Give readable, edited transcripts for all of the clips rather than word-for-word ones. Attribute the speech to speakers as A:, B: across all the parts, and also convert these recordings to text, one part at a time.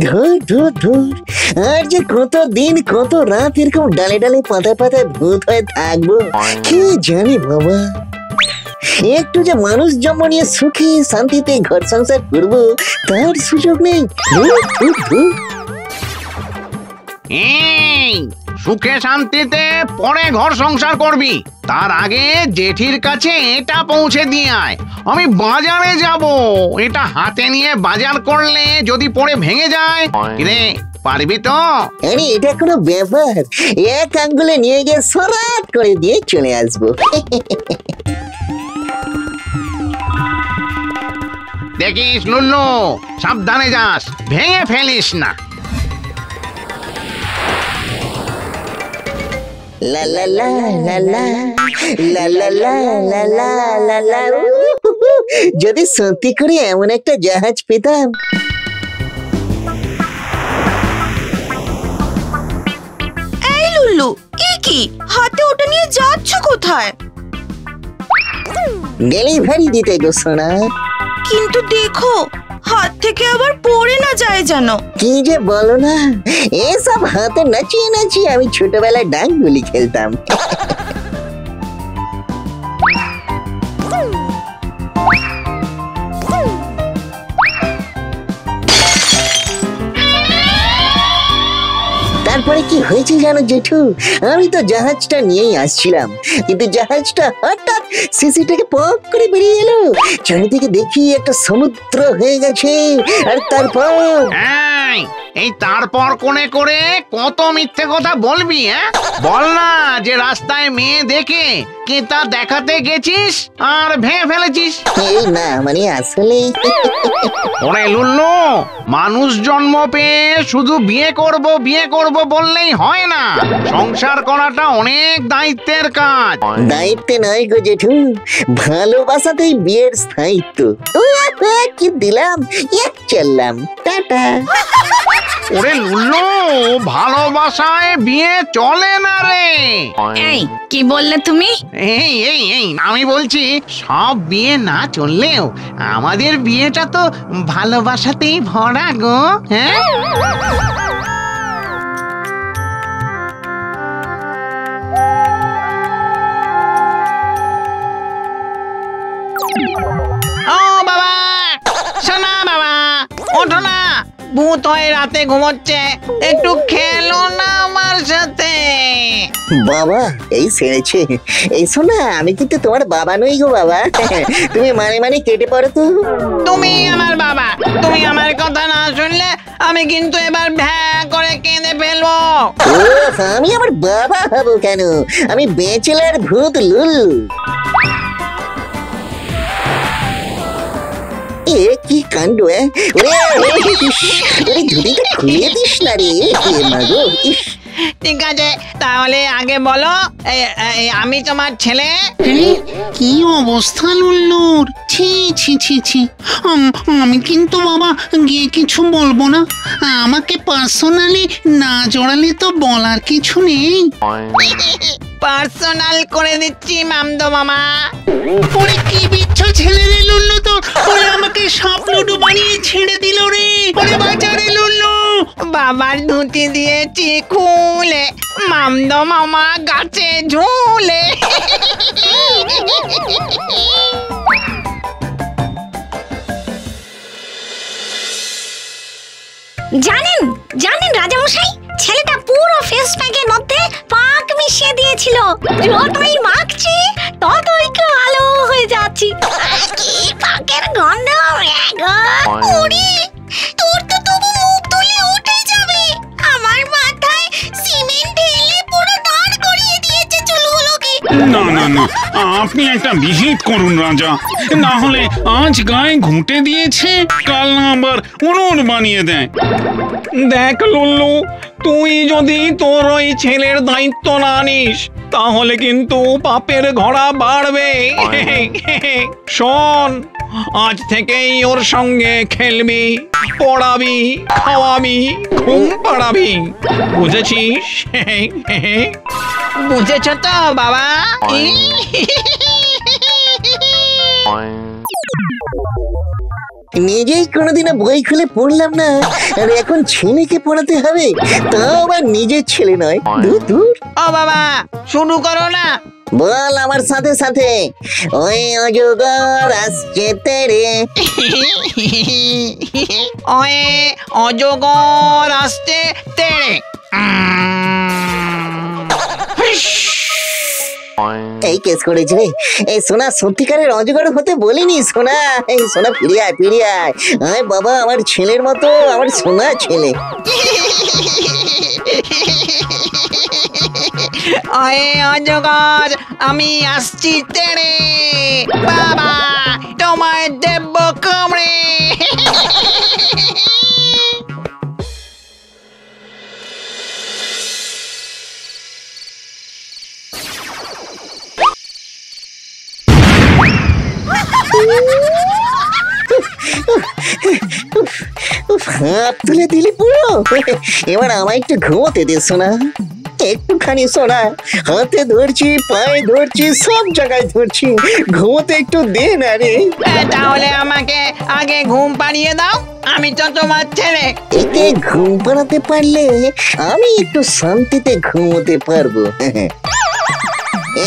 A: ধুর ধুর ধুর, আর যে কত দিন কত রাত এরকম ডালে ডালে পাতায় পাতায় ভূত হয়ে থাকবো কি জানি বাবা। একটু যে মানুষ জন্ম নিয়ে সুখী শান্তিতে ঘর সংসার করবো তার সুযোগ নেই। ধুর ধুর ধুর।
B: সুখে শান্তিতে পরে ঘর সংসার করবি, তার আগে জেঠির কাছে এটা পৌঁছে দিয়ে আয়। আমি বাজারে যাব, এটা হাতে নিয়ে বাজার করলে যদি পরে ভেঙে যায়, রে পারবি তো?
A: আরে এটা কোনো ব্যাপার, এক আঙ্গুলে নিয়ে গিয়ে সরাত করে দিয়ে চলে আসবো।
B: দেখিস লুল্লু, সাবধানে যাস, ভেঙে ফেলিস না।
A: লা লা লা লা লা লা লা লা লা লা লা লা। যদি সত্যি করে এমন একটা জাহাজ পেতাম।
C: এই লুল্লু, কি হাতে ওটা নিয়ে যাচ্ছ কোথায়?
A: ডেলিভারি দিতে গো সোনা।
C: কিন্তু দেখো হাত থেকে আবার পড়ে না যায় যেন।
A: কি যে বলো না, এসব হাতে নাচিয়ে নাচিয়ে আমি ছোটবেলায় ডাঙ্গুলি খেলতাম। তারপরে কি হয়েছে জানো জেঠু, আমি তো জাহাজটা নিয়েই আসছিলাম, কিন্তু জাহাজটা হঠাৎ সিসি থেকে পপ করে বেরিয়ে এলো। চারিদিকে দেখি একটা সমুদ্র হয়ে গেছে। আর তারপর
B: এই তারপর কোনে করে কত মিথ্যে কথা বলবি? বল না যে রাস্তায় মেয়ে দেখে কে তা দেখাতে গেছিস আর ভেঙে ফেলেছিস।
A: এই না মানে আসলে
B: ওরে লুল্লু, মানুষ জন্ম পেয়ে শুধু বিয়ে করব বললেই হয় না, সংসার করাটা অনেক দায়িত্বের কাজ।
A: দায়িত্বে নয় গো জেঠু, ভালোবাসাতেই বিয়ের স্থায়িত্ব। কি দিলাম, এক চললাম, টাটা।
B: ওরে লুল্লু, ভালোবাসায় বিয়ে চলে না রে।
C: এই কি বললে তুমি?
B: এই আমি বলছি সব বিয়ে না চললেও আমাদের বিয়েটা তো ভালোবাসাতেই ভরা গো। হ্যাঁ ও বাবা, শোনা বাবা, ওঠো না, ভূত হয়ে রাতে ঘুমোচ্ছে, একটু খেলো না আমার সাথে।
A: বাবা এই সেরেছে। এই শোনা, আমি কিন্তু তোমার বাবা নই গো বাবা, তুমি মানে কেটে পড়ো তো।
B: তুমি আমার বাবা, তুমি আমার কথা না শুনলে আমি কিন্তু এবার ভ্যা করে কেঁদে ফেলবো।
A: আমি আমার বাবা হবো কেন? আমি ব্যাচেলার ভূত লুল্লু। এ কি কাণ্ড! ধুতিটা খুলে দিস না রে মাগো।
B: ঠিক আছে, তাহলে আগে বলো আমি তোমার ছেলে।
D: কি অবস্থা লুল্লুর! ছি ছি ছি ছি, আমি কিন্তু বাবা গিয়ে কিছু বলবো না। আমাকে পার্সোনালি না জড়ালে তো বলার কিছু নেই।
B: পার্সোনাল করে দিচ্ছি মামদো মামা।
D: ওরে কি বিচ্ছু ছেলে রে লুল্লু, তো ওরে আমাকে সাপ লুডু বানিয়ে ছেড়ে দিল রে। ওরে বাঁচা রে লুল্লু।
B: বাবার ধুতি দিয়েছি খুলে, মামদো মামা গাছে ঝুলে।
E: জানেন রাজামশাই, ছেলেটা পুরো ফেস প্যাকের মধ্যে পাক মিশিয়ে দিয়েছিল। যতই মাখছি ততই কালো হয়ে যাচ্ছি। কি পাকের গন্ধ! ওরে, তোর তো তবু মুখ তুলে উঠে যাবে। আমার মাথায় সিমেন্ট ঢেলে পুরো দাঁড় করিয়ে দিয়েছে চুলগুলোকে।
F: না না না, আপনি একটা বিহিত করুন রাজা, না হলে আজ গায়ে ঘুঁটে দিয়েছে, কাল না আবার উনুন বানিয়ে দেয়।
G: দেখ লুল্লু, তুই যদি তোর ওই ছেলের দায়িত্ব না নিস তাহলে কিন্তু পাপের ঘোড়া বাড়বে। শোন, আজ থেকেই ওর সঙ্গে খেলবি, পড়াবি, খাওয়াবি, ঘুম পাড়াবি, বুঝেছিস?
B: বুঝেছ তো বাবা?
A: নিজেই কোনোদিনও বই খুলে পড়লাম না, আর এখন ছেলেকে পড়াতে হবে, তাও আবার নিজের ছেলে নয়। দূর দূর।
H: ও বাবা, শুরু করো না।
A: বল আমার সাথে সাথে, ওই অজগর আসছে তেরে।
H: ওয়ে অজগর আসতে তেড়ে।
A: এই কেস করেছে রে। এই সোনা সত্যিকারের অজগর হতে বলিনি সোনা। এই সোনা ফিরে আয়, ফিরে আয়। আয় বাবা, আমার ছেলের মতো, আমার সোনা ছেলে।
H: ওয়ে অজগর, আমি আসছি তেড়ে। বাবা, তোমায় দেব কামড়ে।
A: হাত তুলে দিলি পুরো। এবার আমায় একটু ঘুমোতে দে সোনা, একটুখানি সোনা। হাতে ধরছি, পায়ে ধরছি, সব জায়গায় ধরছি, ঘুমোতে একটু দে না রে।
H: তাহলে আমাকে আগে ঘুম পাড়িয়ে দাও, আমি তো তোমার ছেলে।
A: একে ঘুম পাড়াতে পারলে আমি একটু শান্তিতে ঘুমোতে পারবো।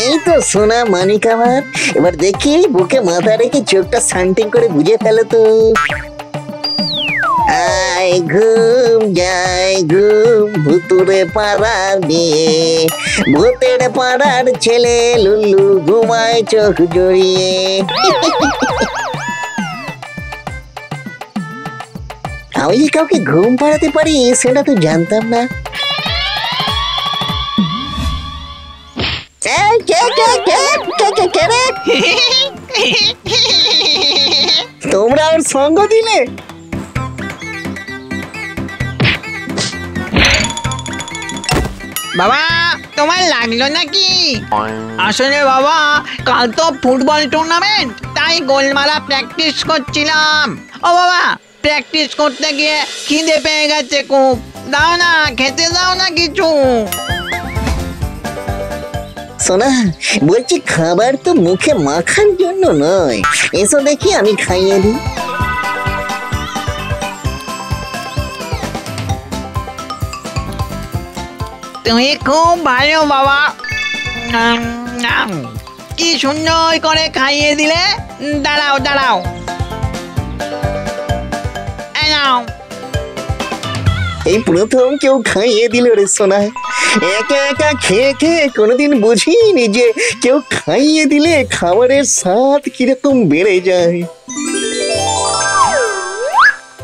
A: এই তো সোনা মানিক আমার। এবার দেখি বুকে মাথা রেখে চোখটা শান্তিং করে বুঝে ফেলো তো। আয় ঘুম যায় ঘুম, ভুতুরে পাড়া দিয়ে, ভূতের পাড়ার ছেলে লুল্লু ঘুমায় চোখ জড়িয়ে। আমি যে কাউকে ঘুম পাড়াতে পারি সেটা তো জানতাম না। তোমরা ওর সঙ্গ দিলে?
H: বাবা, তোমার লাগলো নাকি? আসলে বাবা, কাল তো ফুটবল টুর্নামেন্ট, তাই গোলমালা প্র্যাকটিস করছিলাম। ও বাবা, প্র্যাকটিস করতে গিয়ে খিদে পেয়ে গেছে খুব। দাও না, খেতে দাও না কিছু।
A: সোনা বলছি, খাবার তো মুখে মাখার জন্য নয়, এসো দেখি আমি খাইয়ে দিই।
H: তুমি খুব ভালো বাবা। কি সুন্দর করে খাইয়ে দিলে। দাঁড়াও দাঁড়াও, এই নাও।
A: এই প্রথম কেউ খাইয়ে দিল রে সোনা। একা একা খেয়ে খেয়ে কোনোদিন বুঝিনি যে কেউ খাইয়ে দিলে খাবারের স্বাদ কিরকম বেড়ে যায়।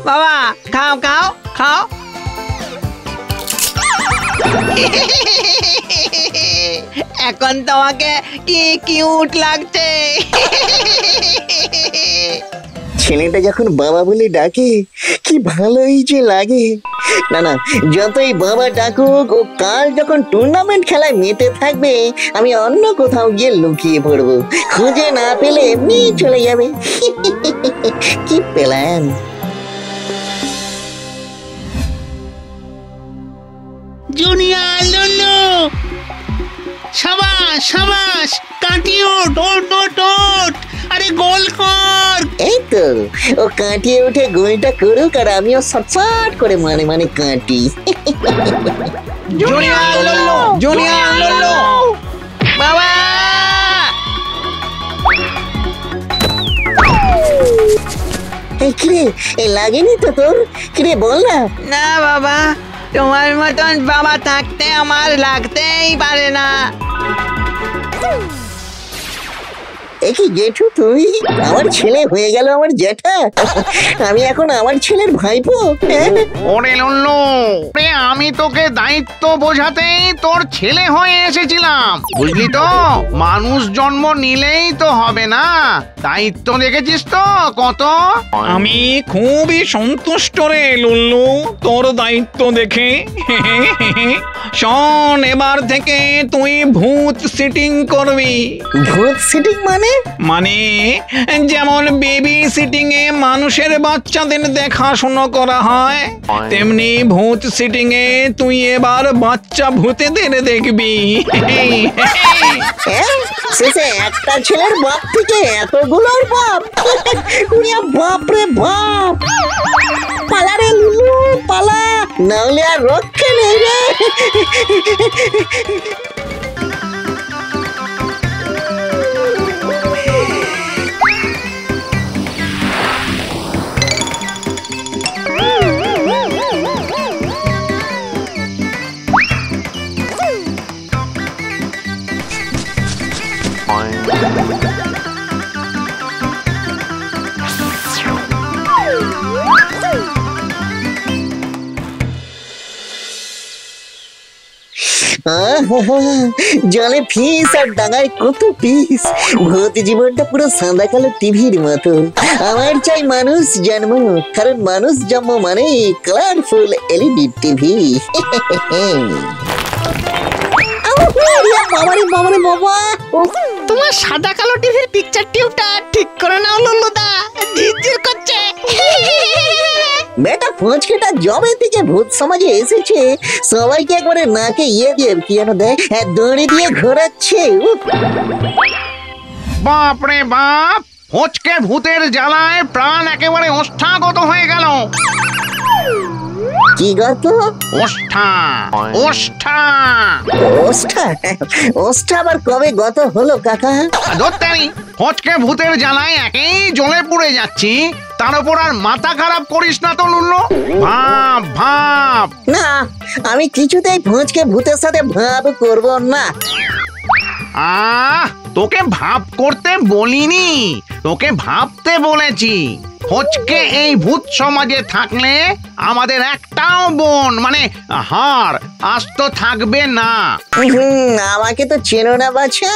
H: বাবা, খাও খাও খাও। এখন তোমাকে কি কিউট লাগছে।
A: ছেলেটা যখন বাবা বলে ডাকে কি ভালোই যে লাগে। না না, যতই বাবা ডাকুক, ও কাল যখন টুর্নামেন্ট খেলায় মেতে থাকবে, আমি অন্য কোথাও গিয়ে লুকিয়ে পড়বো। খুঁজে না পেলে এমনি চলে যাবে। কি প্ল্যান!
D: জুনিয়র লুল্লু, সাবাস সাবাস, কাটিয়ে ওঠ ওঠ ওঠ ওঠ, আরে গোল কর।
A: এই তো, ও কাটিয়ে উঠে গোলটা করুক, আর আমিও সটসট করে মানে মানে কাটি।
H: Junior Lullu, junior Lullu. বাবা,
A: এই কিরে, এই লাগেনি তো তোর? কিরে বল না।
H: না বাবা, তোমার মতন বাবা থাকতে আমার লাগতেই পারে না।
A: একই জেঠু তুই? আমার ছেলে হয়ে গেল আমার জ্যাঠা। আমি এখন আমার ছেলের ভাইপো।
B: ওরে লল্লু, আমি তোকে দায়িত্ব বোঝাতেই তোর ছেলে হয়ে এসেছিলাম, বুঝলি তো? মানুষ জন্ম নিলেই তো হবে না, দায়িত্ব দেখেছিস তো কত।
G: আমি খুবই সন্তুষ্ট রে লুল্লু তোর দায়িত্ব দেখে। শোন, এবার থেকে তুই ভূত সিটিং করবি।
A: ভূত সিটিং মানে?
G: মানে যেমন বেবি সিটিং এ মানুষের বাচ্চাদের দেখাশোনা করা হয়, তেমনি ভূত সিটিং এ তুই এবার বাচ্চা ভূতেদের দেখবি।
A: শেষে একটা ছেলের বাপ থেকে এতগুলোর বাপ? বাপ রে বাপ! পালা রে লুলু, পালা, নাহলে আর রক্ষে নেই রে। জলে ফিস আর ডাঙায় কত পিস। ভূত জীবনটা পুরো সাদা কালো টিভির মতো। আমার চাই মানুষ জন্ম, কারণ মানুষ জন্ম মানে কালারফুল এলইডি টিভি। বাবা,
E: তোমার সাদা কালো টিভির পিকচার টিউবটা ঠিক করে নাও লল্লুদা, ঝিরঝির করছে।
A: বেটা ফুচকেটা জবে থেকে ভূত সমাজে এসেছে, সবাইকে একবারে নাকে দিয়ে কি যেন দেয়, দড়ি দিয়ে ঘোরাচ্ছে।
B: বাপ রে বাপ, ফচকে ভূতের জ্বালায় প্রাণ একেবারে ওষ্ঠাগত হয়ে গেল।
A: কি গত?
B: ওষ্ঠা ওষ্ঠা
A: ওষ্ঠা? ওষ্ঠা আবার কবে গত হলো কাকা?
B: ধরতেনি, ফচকে ভূতের জ্বালায় একেই জ্বলে পুড়ে যাচ্ছি, তার উপর আর মাথা খারাপ করিস না তো লুল্লু। ভাব ভাব।
A: না, আমি কিছুতেই ফুচকে ভূতের সাথে ভাব করব না।
B: তোকে ভাব করতে বলিনি, তোকে ভাবতে বলেছি। ফচকে এই ভূত সমাজে থাকলে আমাদের একটাও বোন মানে হাড় আস্ত থাকবে না।
A: আমাকে তো চেনো না বাছা,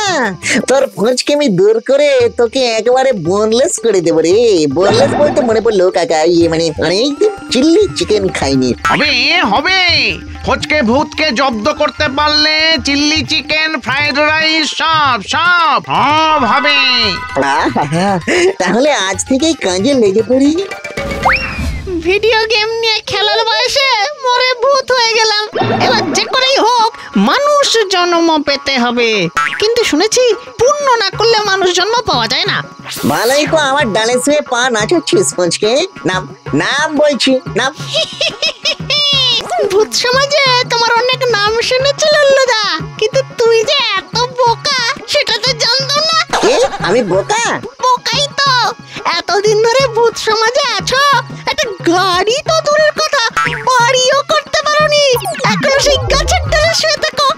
A: তোর ফচকে আমি দূর করে তোকে একেবারে বোনলেস করে দেবো রে। বোনলেস বলতে মনে পড়লো কাকা, মানে অনেকদিন চিল্লি চিকেন খাইনি।
B: হবে হবে, ফচকে ভূতকে জব্দ করতে পারলে চিল্লি চিকেন, ফ্রাইড রাইস সব সব সব হবে।
A: তাহলে আজ থেকেই কাজে লেগে পড়ি।
E: ভিডিও গেম নিয়ে খেলার বয়সে মরে ভূত হয়ে গেলাম, এবার যে করেই হোক মানুষ জন্ম পেতে হবে। কিন্তু শুনেছি পুণ্য না করলে মানুষ জন্ম পাওয়া যায় না।
A: ভালোই তো আমার ডালে শুয়ে পা নাচাচ্ছিস ফচকে। নাম নাম বলছি, নাম।
E: ভূত সমাজে তোমার অনেক নাম শুনেছি লল্লুদা, কিন্তু তুই যে এত বোকা সেটা তো জানতাম না।
A: আমি বোকা?
E: বোকাই তো, এতদিন ধরে ভূত সমাজে আছো, একটা গাড়ি তো দূরের কথা বাড়িও করতে পারোনি, এখনো সেই গাছের ডালে শুয়ে থাকো।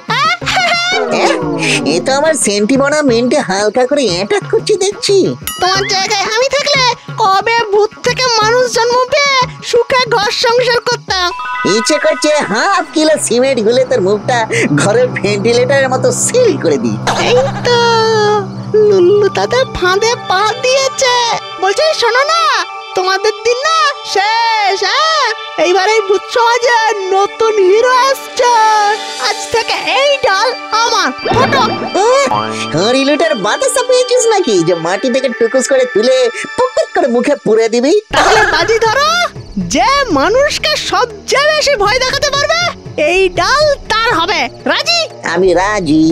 A: এ তো আমার সেন্টিমেন্টে হালকা করে অ্যাটাক করছি দেখছি।
E: তোমার জায়গায় আমি থাকলে কবে ভূত থেকে মানুষ জন্ম পেয়ে সুখে ঘর সংসার করতাম।
A: ইচ্ছে করছে হাফ কিলো সিমেন্ট গুলে তোর মুখটা ঘরের ভেন্টিলেটরের মতো সিল করে দিই।
E: এই তো লুল্লু দাদা ফাঁদে পা দিয়েছে। বলছে শোনো না, তোমাদের দিন না শেষ। এইবার এই ভূত সমাজে নতুন হিরো আসছে, আজ থেকে এই ডাল আমার। ফটো
A: হরিলুটার বাতাসা পেয়েছিস নাকি যে মাটি থেকে টুকুস করে তুলে পুকুর করে মুখে পুরে দিবি?
E: তাহলে বাজি ধরো, যে মানুষকে সবচেয়ে বেশি ভয় দেখাতে পারবে এই ডাল তার হবে। রাজি?
A: আমি রাজি।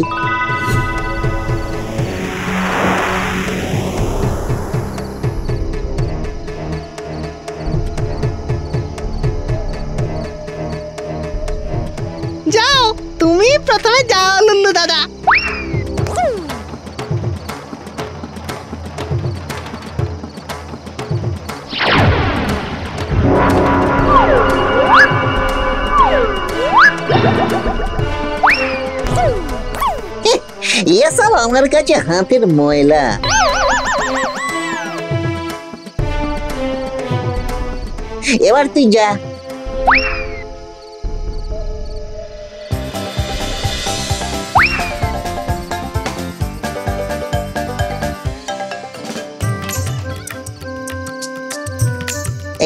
E: যাও, তুমি প্রথমে যাও লুল্লু দাদা।
A: এসব আমার কাছে হাতের ময়লা। এবার তুই যা।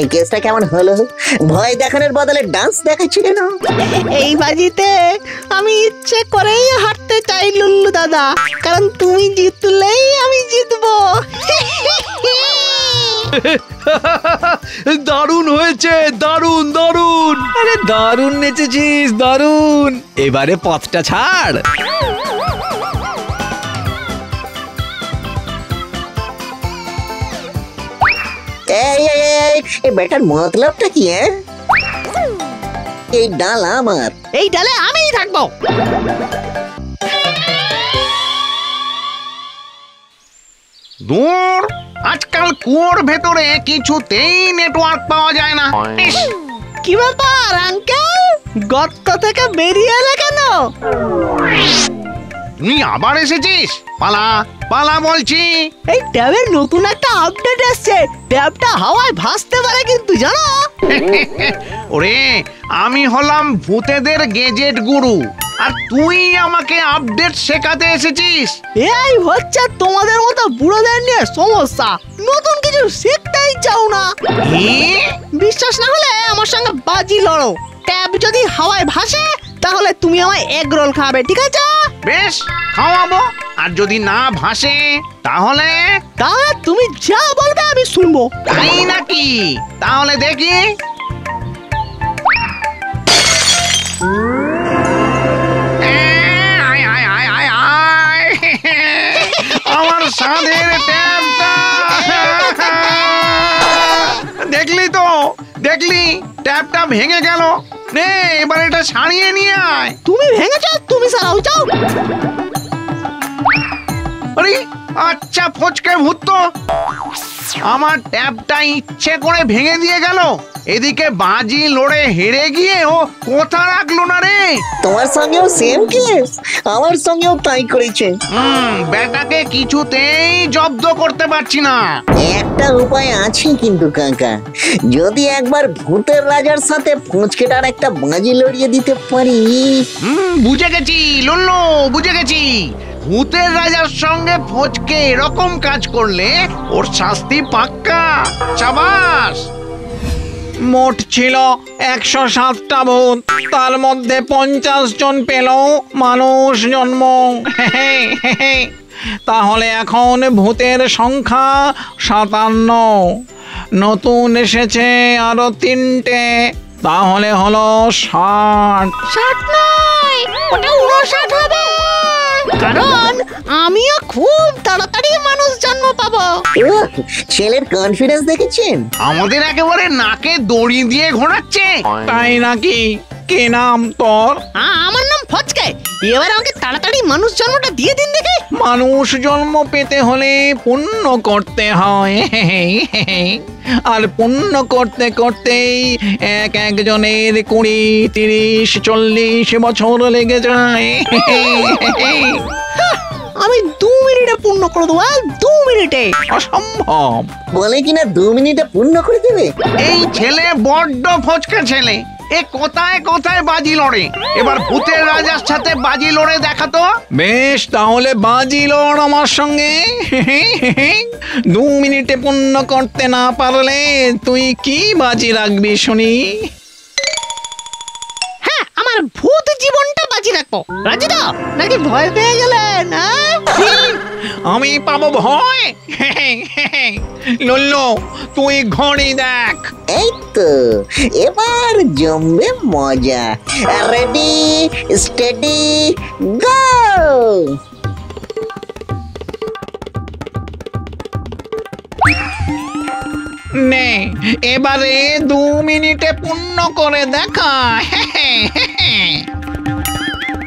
A: এই কেসটা কেমন হলো? ভয় দেখানোর বদলে ডান্স দেখাচ্ছিলে না?
I: এই বাজিতে আমি ইচ্ছে করেই হারতে চাই লুল্লু দাদা, কারণ তুমি জিতলেই আমি জিতবো।
G: দারুণ হয়েছে, দারুণ দারুণ। আরে দারুণ নেচেছিস, দারুণ। এবারে পথটা ছাড়।
A: এই বেটার মতলবটা কি? এই ডাল আমার।
I: এই ডালে আমিই থাকবো।
B: দূর, আজকাল কুয়োর ভেতরে কিছুতেই নেটওয়ার্ক পাওয়া যায় না। ইস,
I: কি ব্যাপার আঙ্কেল, গর্ত থেকে বেরিয়ে এলে কেন?
B: তুই আবার এসেছিস? পালা পালা বলছি।
I: এই ট্যাবের নতুন একটা আপডেট এসেছে, ট্যাবটা হাওয়ায় ভাসতে পারে কিন্তু, জানো?
B: ওরে, আমি হলাম ভূতেদের গেজেট গুরু, আর তুই আমাকে আপডেট শেখাতে এসেছিস?
I: এই হচ্ছে তোমাদের মতো বুড়োদের নিয়ে সমস্যা, নতুন কিছু শিখতেই চাও না।
B: কি?
I: বিশ্বাস না হলে আমার সঙ্গে বাজি লড়ো। ট্যাব যদি হাওয়ায় ভাসে তাহলে তুমি আমায় এগ রোল খাবে, ঠিক আছে?
B: বেশ, খাওয়াবো। আর যদি না ভাসে তাহলে?
I: তাহলে তুমি যা বলবে আমি শুনবো।
B: তাই নাকি? তাহলে দেখি। আয়, আয়, আয়, আয়, আয়। আমার সাধের ট্যাবটা। দেখলি তো, দেখলি ট্যাবটা ভেঙে গেল। নে, এবার এটা সারিয়ে নিয়ে আয়।
I: তুমি ভেঙেছো, তুমি সারাও, যাও।
B: আরে আচ্ছা, ফচকে ভূত তো আমার ট্যাবটা ইচ্ছে করে ভেঙে দিয়ে গেল। এদিকে বাজি লড়ে হেরে গিয়ে ও কোথা রাখলো না রে।
A: তোমার সঙ্গেও সেম কেস, আমার সঙ্গেও তাই করেছে।
B: ব্যাটাকে কিছুতেই জব্দ করতে পারছি না।
A: একটা উপায় আছে কিন্তু কাকা, যদি একবার ভূতের রাজার সাথে ফুঁচকেটার একটা বাজি লড়িয়ে দিতে পারি।
B: বুঝে গেছি লুল্লু, বুঝে গেছি। ভূতের রাজার সঙ্গে ফচকে এরকম কাজ করলে ওর শাস্তি পাক্কা। সাবাস।
G: মোট ছিল 107টা ভূত, তার মধ্যে 50 জন পেল মানুষ জন্ম। তাহলে এখন ভূতের সংখ্যা 57। নতুন এসেছে আরো 3টে, তাহলে হলো 60।
I: 60 নয়, ওটা 59 হবে, কারণ আমিও খুব তাড়াতাড়ি মানুষ জন্ম পাবো।
A: উহ, ছেলের কনফিডেন্স দেখেছেন?
B: আমাদের একেবারে নাকে দড়ি দিয়ে ঘোরাচ্ছে।
G: তাই নাকি? কি নাম তোর?
I: আমার নাম ফচকে। এবার আমাকে তাড়াতাড়ি মানুষ জন্মটা দিয়ে দিন দেখে।
G: মানুষ জন্ম পেতে হলে পুণ্য করতে হয়, আর পুণ্য করতে করতেই একজনের 20, 30, 40 বছর লেগে যায়।
I: আমি 2 মিনিটে পূর্ণ করে দেবো, 2 মিনিটে।
G: অসম্ভব।
A: বলে কিনা 2 মিনিটে পূর্ণ করে দেবে।
B: এই ছেলে বড্ড ফচকা ছেলে। এ কোথায় কোথায় বাজি লড়ে। এবার ভূতের রাজার সাথে বাজি লড়ে দেখাতো।
G: বেশ, তাহলে বাজি লড় আমার সঙ্গে। 2 মিনিটে পূর্ণ করতে না পারলে তুই কি বাজি রাখবি শুনি?
I: হ্যাঁ, আমার ভূত জীবনটা বাজি রাখবো। রাজি তো নাকি ভয় পেয়ে গেলেন?
G: আমি পাবো ভয়? লল্লু, তুই ঘড়ি দেখ।
A: এই তো, এবার জমবে মজা। রেডি, স্টেডি, গো।
G: নে, এবারে 2 মিনিটে পূর্ণ করে দেখা।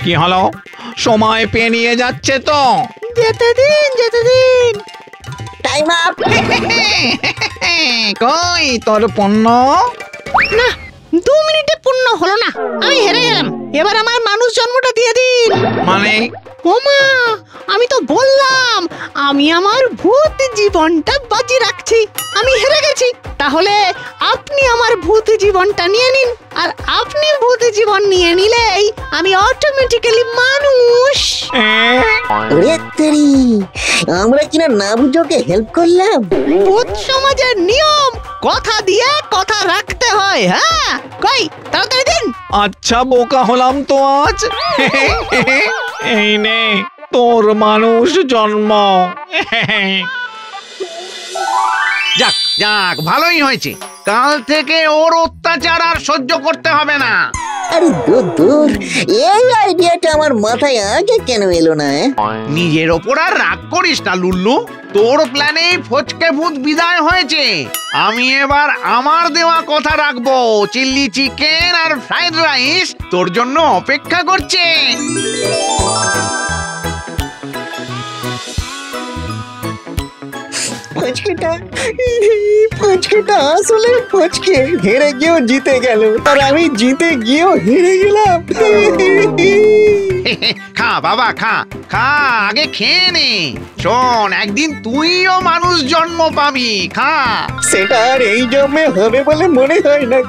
G: কি হলো? সময় পেরিয়ে যাচ্ছে তো।
I: যেতে দিন, যেতে দিন।
A: Time up.
G: কই তোর পণ্য?
I: না, 2 মিনিটে পূর্ণ হলো না, আমি হেরে গেলাম। এবার আমার মানুষ জন্মটা দিয়ে দিন।
G: মানে
I: ওমা, আমি তো বললাম আমি আমার ভূত জীবনটা বাজি রাখছি। আমি হেরে গেছি, তাহলে আপনি আমার ভূত জীবনটা নিয়ে নিন। আর আপনি ভূত জীবন নিয়ে নিলেই আমি অটোমেটিক্যালি মানুষ।
A: ওরে তেরি, আমরা কিনা না বুঝোকে হেল্প করলাম।
I: ভূত সমাজের নিয়ম, কথা দিয়ে কথা রাখতে হয়। হ্যাঁ, কই তাড়াতাড়ি দিন।
G: আচ্ছা বোকা হলাম তো আজ। এই নে তোর মানুষ জন্ম।
B: যাক যাক, ভালোই হয়েছে। কাল থেকে ওর অত্যাচার আর সহ্য করতে হবে না।
A: আরে দূর দূর, এই আইডিয়াটা আমার মাথায় আগে কেন এলো না?
B: নিজের ওপর আর রাগ করিস না লুল্লু, তোর প্ল্যানে ফচকে ভূত বিদায় হয়েছে। আমি এবার আমার দেওয়া কথা রাখবো। চিল্লি চিকেন আর ফ্রাইড রাইস তোর জন্য অপেক্ষা করছে।
A: ফচকেটা আসলে ফচকে, হেরে গিয়েও জিতে গেল, আর আমি জিতে গিয়েও হেরে গেলাম।
B: খা বাবা খা খা, আগে খেয়ে নে। শোন, একদিন তুইও মানুষ জন্ম পাবি, খা।
A: সেটা আর এই জন্মে হবে বলে মনে হয় না।